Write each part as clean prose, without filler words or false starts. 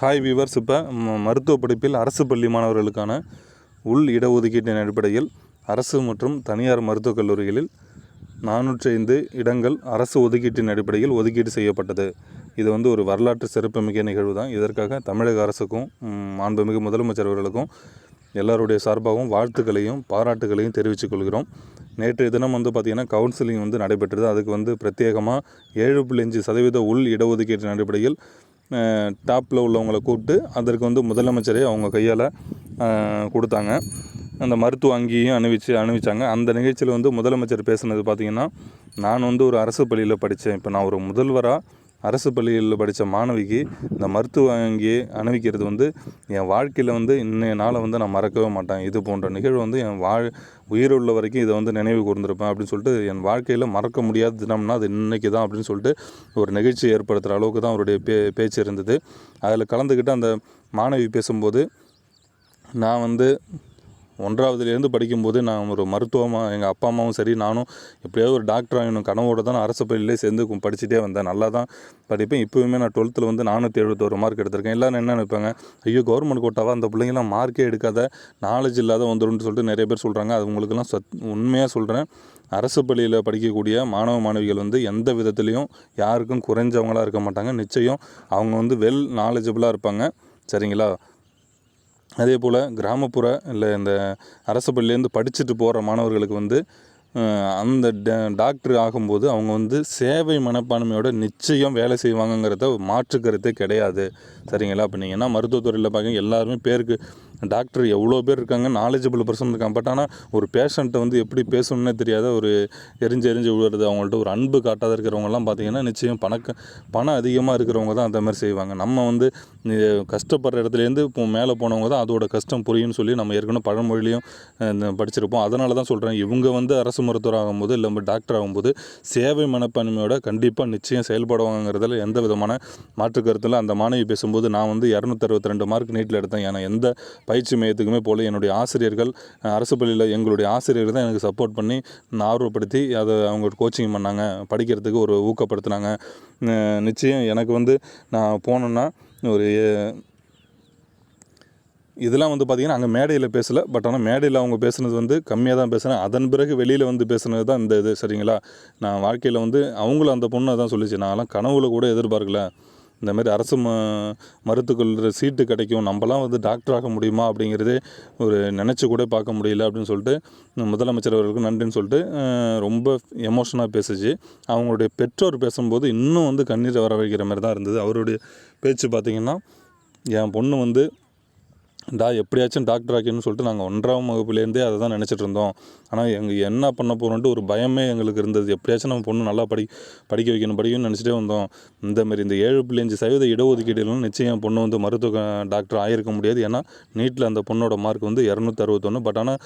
Hi viewers, இப்போ மருத்துவ படிப்பில் அரசு பள்ளி மாணவர்களுக்கான உள் இடஒதுக்கீட்டின் அடிப்படையில் அரசு மற்றும் தனியார் மருத்துவக் கல்லூரிகளில் 405 இடங்கள் அரசு ஒதுக்கீட்டின் அடிப்படையில் ஒதுக்கீடு செய்யப்பட்டது. இது ஒரு வரலாற்று சிறப்புமிக்க நிகழ்வு தான். இதற்காக தமிழக அரசுக்கும் மாண்புமிகு முதலமைச்சர் அவர்களுக்கும் எல்லாருடைய சார்பாகவும் வாழ்த்துக்களையும் பாராட்டுகளையும் தெரிவித்துக் கொள்கிறோம். நேற்றைய தினம் பார்த்திங்கன்னா கவுன்சிலிங் நடைபெற்றது. அதுக்கு பிரத்யேகமாக 7.5% உள் இடஒதுக்கீட்டின் அடிப்படையில் டாப்பில் உள்ளவங்களை கூப்பிட்டு அதற்கு முதலமைச்சரே அவங்க கையால் கொடுத்தாங்க. அந்த மருத்துவ அங்கேயும் அணிவிச்சாங்க. அந்த நிகழ்ச்சியில் முதலமைச்சர் பேசுனது பார்த்திங்கன்னா, நான் ஒரு அரசு பள்ளியில் படித்தேன். இப்போ நான் ஒரு முதல்வராக அரசு பள்ளியில் படித்த மாணவிக்கு இந்த மருத்துவ அங்கேயே அணிவிக்கிறது என் வாழ்க்கையில் இன்னைய நாளை நான் மறக்கவே மாட்டேன். இது போன்ற நிகழ்வு என் உயிர் உள்ள வரைக்கும் இதை நினைவு கூர்ந்திருப்பேன் அப்படின்னு சொல்லிட்டு, என் வாழ்க்கையில் மறக்க முடியாத தினம்னா அது இன்றைக்கி தான் அப்படின்னு சொல்லிட்டு ஒரு நிகழ்ச்சி ஏற்படுத்துகிற அளவுக்கு தான் அவருடைய பேச்சு இருந்தது. அதில் கலந்துக்கிட்டு அந்த மாணவி பேசும்போது, நான் 1ஆவதுலேருந்து படிக்கும்போது நான் ஒரு மருத்துவமாக எங்கள் அப்பா அம்மாவும் சரி நானும் எப்படியாவது ஒரு டாக்டர் ஆகணும் கனவோடு தான் நான் அரசு பள்ளியிலே சேர்ந்து படிச்சுட்டே வந்தேன். நல்லா தான் படிப்பேன். இப்போவுமே நான் 12th 471 மார்க் எடுத்திருக்கேன். எல்லோரும் என்ன நினைப்பாங்க, ஐயோ கவர்மெண்ட் கோட்டாவா அந்த பிள்ளைங்களாம் மார்க்கே எடுக்காத நாலேஜ் இல்லாத வந்துடும்னு சொல்லிட்டு நிறைய பேர் சொல்கிறாங்க. அது உங்களுக்கெல்லாம் உண்மையாக சொல்கிறேன். அரசு பள்ளியில் படிக்கக்கூடிய மாணவ மாணவிகள் எந்த விதத்துலேயும் யாருக்கும் குறைஞ்சவங்களாக இருக்க மாட்டாங்க. நிச்சயம் அவங்க வெல் நாலேஜபிளாக இருப்பாங்க. சரிங்களா? அதே போல் கிராமப்புற இல்லை இந்த அரசு பள்ளியிலேருந்து படிச்சுட்டு போகிற மாணவர்களுக்கு அந்த டாக்டர் ஆகும்போது அவங்க சேவை மனப்பான்மையோட நிச்சயம் வேலை செய்வாங்கங்கிறத மாற்று கருத்தே கிடையாது. சரிங்களா? இப்போ நீங்கள் என்ன மருத்துவத்துறையில் பார்க்க எல்லாருமே பேருக்கு டாக்டர் எவ்வளோ பேர் இருக்காங்க, நாலேஜபிள் பர்சன் இருக்காங்க. பட் ஆனால் ஒரு பேஷண்ட்டை எப்படி பேசணுன்னே தெரியாத ஒரு எரிஞ்சு விழுறது, அவங்கள்ட்ட ஒரு அன்பு காட்டாத இருக்கிறவங்கலாம் பார்த்திங்கன்னா நிச்சயம் பணம் அதிகமாக இருக்கிறவங்க தான் அந்த மாதிரி செய்வாங்க. நம்ம கஷ்டப்படுற இடத்துலேருந்து இப்போ மேலே போனவங்க தான் அதோட கஷ்டம் புரியும்னு சொல்லி நம்ம ஏற்கனவே பழமொழியிலையும் படிச்சிருப்போம். அதனால தான் சொல்கிறேன், இவங்க அரசு மருத்துவர் ஆகும்போது இல்லை டாக்டர் ஆகும்போது சேவை மனப்பான்மையோட கண்டிப்பாக நிச்சயம் செயல்படுவாங்கிறதுல எந்த விதமான மாற்று கருத்தில் அந்த மாணவி பேசும்போது, நான் 262 மார்க் நீட்டில் எடுத்தேன். ஏன்னா எந்த பயிற்சி மையத்துக்குமே போல என்னுடைய ஆசிரியர்கள் அரசு பள்ளியில் எங்களுடைய ஆசிரியர்கள் தான் எனக்கு சப்போர்ட் பண்ணி ஆர்வப்படுத்தி அதை அவங்க கோச்சிங் பண்ணாங்க, படிக்கிறதுக்கு ஒரு ஊக்கப்படுத்தினாங்க. நிச்சயம் எனக்கு நான் போனேன்னா ஒரு இதெல்லாம் பார்த்திங்கன்னா அங்கே மேடையில் பேசலை. பட் ஆனால் மேடையில் அவங்க பேசுனது கம்மியாக தான் பேசுனேன். அதன் பிறகு வெளியில் பேசுனது தான் இந்த இது. சரிங்களா? நான் வாழ்க்கையில் அவங்களும் அந்த பொண்ணை தான் சொல்லிச்சு, நான்லாம் கனவுல கூட எதிர்பார்க்கல இந்தமாரி அரசு மருத்துவக்கல்லூரி சீட்டு கிடைக்கும், நம்மலாம் டாக்டர் ஆக முடியுமா அப்படிங்கிறதே ஒரு நினச்சி கூட பார்க்க முடியல அப்படின்னு சொல்லிட்டு முதலமைச்சர் அவர்களுக்கு நன்றின்னு சொல்லிட்டு ரொம்ப எமோஷனாக பேசுச்சு. அவங்களுடைய பெற்றோர் பேசும்போது இன்னும் கண்ணீர் வர வைக்கிற மாதிரி தான் இருந்தது. அவருடைய பேச்சு பார்த்திங்கன்னா, என் பொண்ணு எப்படியாச்சும் டாக்டர் ஆக்கணும்னு சொல்லிட்டு நாங்கள் 1ஆம் வகுப்புலேருந்தே அதை தான் நினச்சிட்டு இருந்தோம். ஆனால் என்ன பண்ண போகிறோன்ட்டு ஒரு பயமே எங்களுக்கு இருந்தது. எப்படியாச்சும் நம்ம பொண்ணு நல்லா படிக்க வைக்கணும்னு நினச்சிட்டே வந்தோம். இந்தமாரி இந்த 7.5% இடஒதுக்கீடுகளும் நிச்சயம் பொண்ணு மருத்துவ டாக்டர் ஆகிருக்க முடியாது. ஏன்னா நீட்டில் அந்த பொண்ணோட மார்க் 261. பட் ஆனால்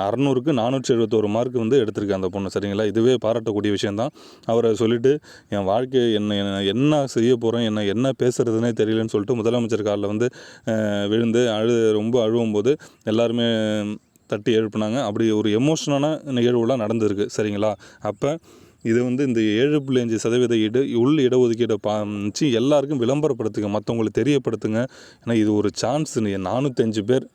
600க்கு 471 மார்க் எடுத்திருக்கு அந்த பொண்ணு. சரிங்களா? இதுவே பாராட்டக்கூடிய விஷயந்தான். அவரை சொல்லிவிட்டு என் வாழ்க்கை என்ன செய்ய போகிறேன், என்ன பேசுகிறதுனே தெரியலன்னு சொல்லிட்டு முதலமைச்சர் காலில் விழுந்து ரொம்ப அழுவும்போது எல்லாருமே தட்டி எழுப்புனாங்க. அப்படி ஒரு எமோஷனான நிகழ்வுலாம் நடந்திருக்கு. சரிங்களா? அப்போ இது இந்த 7.5% உள் இடஒதுக்கீடை பாமிச்சு எல்லாருக்கும் விளம்பரப்படுத்துங்க, மற்றவங்களுக்கு தெரியப்படுத்துங்க. ஏன்னா இது ஒரு சான்ஸ். 405 பேர்.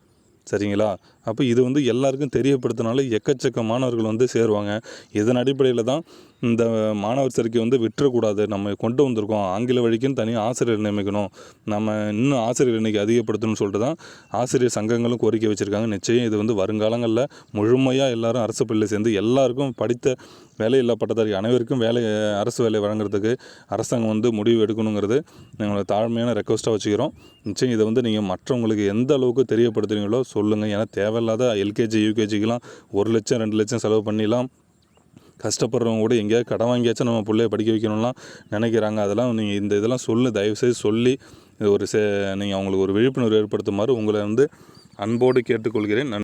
சரிங்களா? அப்போ இது எல்லாருக்கும் தெரியப்படுத்தினால எக்கச்சக்க மாணவர்கள் சேருவாங்க. இதன் அடிப்படையில் தான் இந்த மாணவர் சேர்க்கை விட்டுறக்கூடாது. நம்ம கொண்டு வந்திருக்கோம். ஆங்கில வழிக்குன்னு தனியாக ஆசிரியர் நியமிக்கணும், நம்ம இன்னும் ஆசிரியர் எண்ணிக்கை அதிகப்படுத்தணும்னு சொல்லிட்டு தான் ஆசிரியர் சங்கங்களும் கோரிக்கை வச்சுருக்காங்க. நிச்சயம் இது வருங்காலங்களில் முழுமையாக எல்லாரும் அரசு பள்ளியில் சேர்ந்து எல்லாருக்கும் படித்த வேலையில்லா பட்டதாரி அனைவருக்கும் அரசு வேலை வழங்குறதுக்கு அரசாங்கம் முடிவு எடுக்கணுங்கிறது எங்களோட தாழ்மையான ரெக்வஸ்ட்டாக வச்சுக்கிறோம். நிச்சயம் இதை நீங்கள் மற்றவங்களுக்கு எந்த அளவுக்கு தெரியப்படுத்துகிறீங்களோ சொல்லுங்கள். ஏன்னா தேவையில்லாத எல்கேஜி யூகேஜிக்கெலாம் 1 லட்சம் 2 லட்சம் செலவு பண்ணிலாம் கஷ்டப்படுறவங்க கூட எங்கேயாவது கடன் வாங்கியாச்சும் நம்ம பிள்ளைய படிக்க வைக்கணும்லாம் நினைக்கிறாங்க. அதெல்லாம் நீங்கள் இதெல்லாம் தயவுசெய்து சொல்லி நீங்கள் அவங்களுக்கு ஒரு விழிப்புணர்வு ஏற்படுத்துமாறு உங்களை அன்போடு கேட்டுக்கொள்கிறேன்.